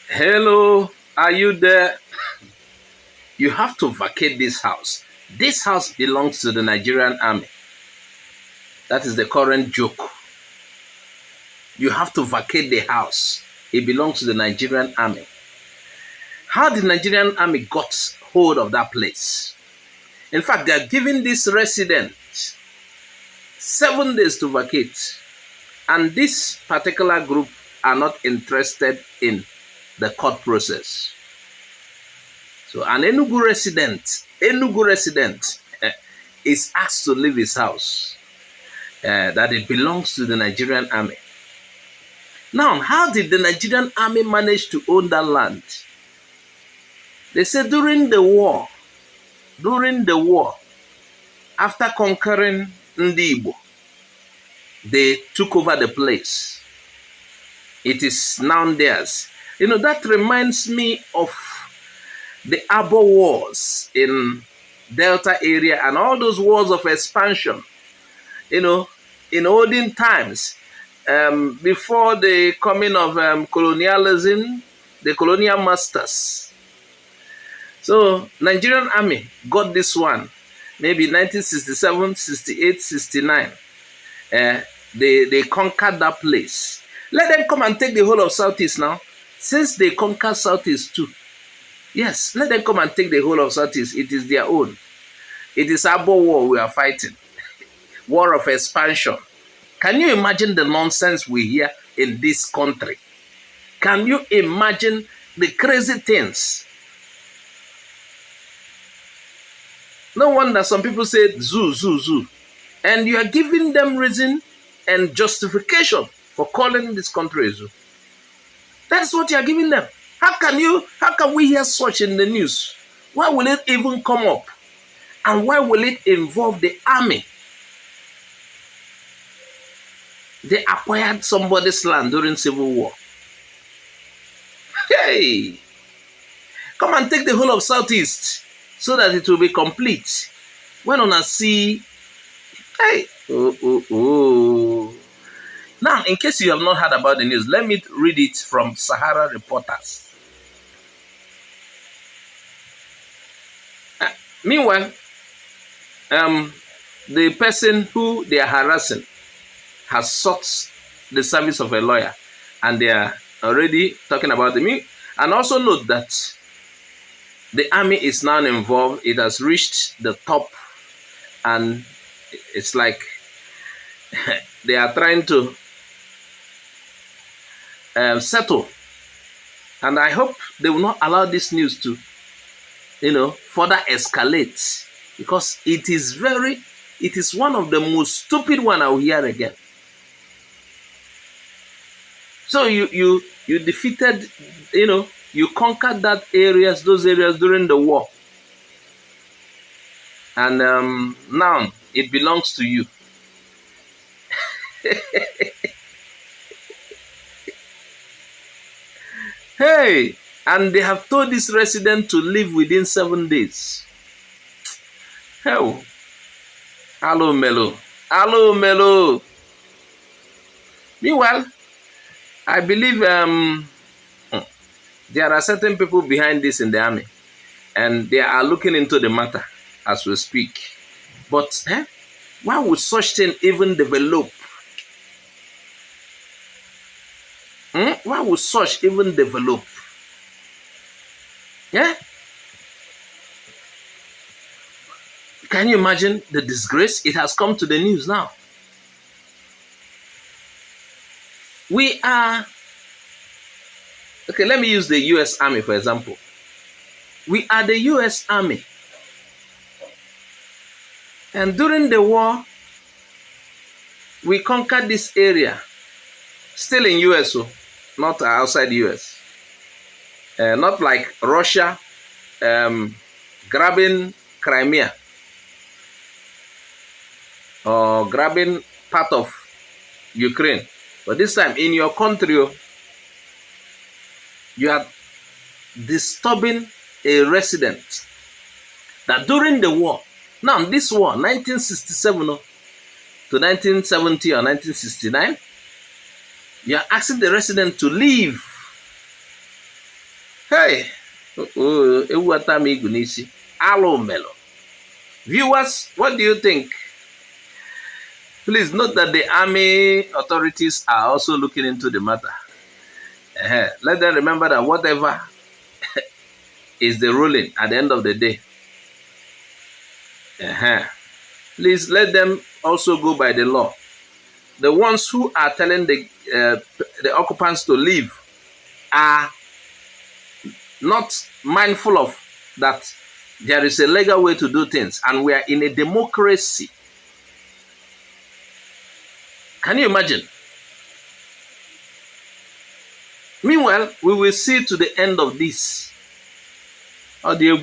Hello, are you there? You have to vacate this house. This house belongs to the Nigerian Army. That is the current joke. You have to vacate the house. It belongs to the Nigerian Army. How the Nigerian Army got hold of that place? In fact, they are giving this resident 7 days to vacate. And this particular group are not interested in the court process. So an Enugu resident is asked to leave his house, that it belongs to the Nigerian Army. Now, how did the Nigerian Army manage to own that land? They said during the war, after conquering Ndi Igbo, they took over the place. It is now theirs. You know, that reminds me of the Abo Wars in Delta area and all those wars of expansion. You know, in olden times, before the coming of colonialism, the colonial masters. So, Nigerian Army got this one, maybe 1967, 68, 69. They conquered that place. Let them come and take the whole of Southeast now. Since they conquered Southeast too. Yes, let them come and take the whole of Southeast. It is their own. It is Abo War we are fighting. War of expansion. Can you imagine the nonsense we hear in this country? Can you imagine the crazy things? No wonder some people say zoo, zoo, zoo. And you are giving them reason and justification for calling this country a zoo. That's what you are giving them. How can we hear such in the news? Why will it even come up? And why will it involve the army? They acquired somebody's land during Civil War. Hey! Come and take the whole of Southeast so that it will be complete. When on a see, hey! Oh. Now, in case you have not heard about the news, let me read it from Sahara Reporters. Meanwhile, the person who they are harassing has sought the service of a lawyer, and they are already talking about me. And also note that the army is now involved. It has reached the top, and it's like they are trying to settle. And I hope they will not allow this news to, further escalate, because it is one of the most stupid one I will hear again. So you defeated, you conquered those areas during the war. And now it belongs to you. Hey, and they have told this resident to leave within 7 days. Hell. Hello, Melo. Meanwhile, I believe there are certain people behind this in the army, and they are looking into the matter as we speak. But why would such thing even develop? Why would such even develop? Yeah? Can you imagine the disgrace? It has come to the news now. We are... Okay, let me use the U.S. Army, for example. We are the U.S. Army. And during the war, we conquered this area. Still in U.S., not outside U.S. Not like Russia grabbing Crimea or grabbing part of Ukraine. But this time in your country, you are disturbing a resident that during the war, now this war, 1967 to 1970 or 1969, you are asking the resident to leave Hey, Ewuatami Gunisi, Alo Melo. Viewers, what do you think? Please note that the army authorities are also looking into the matter. Let them remember that whatever is the ruling at the end of the day. Please let them also go by the law. The ones who are telling the occupants to leave are not mindful of that there is a legal way to do things, and we are in a democracy. Can you imagine? Meanwhile, we will see to the end of this. Oh, dear.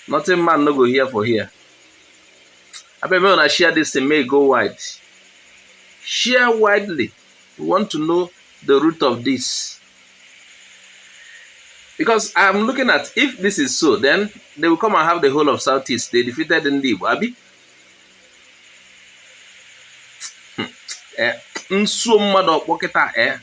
Nothing man no go here for here. I bet when I share this thing may go wide. Share widely. We want to know the root of this. Because I'm looking at, if this is so, then they will come and have the whole of Southeast. They defeated Ndibo, Abi. Nso mmadụ ọkpọkịta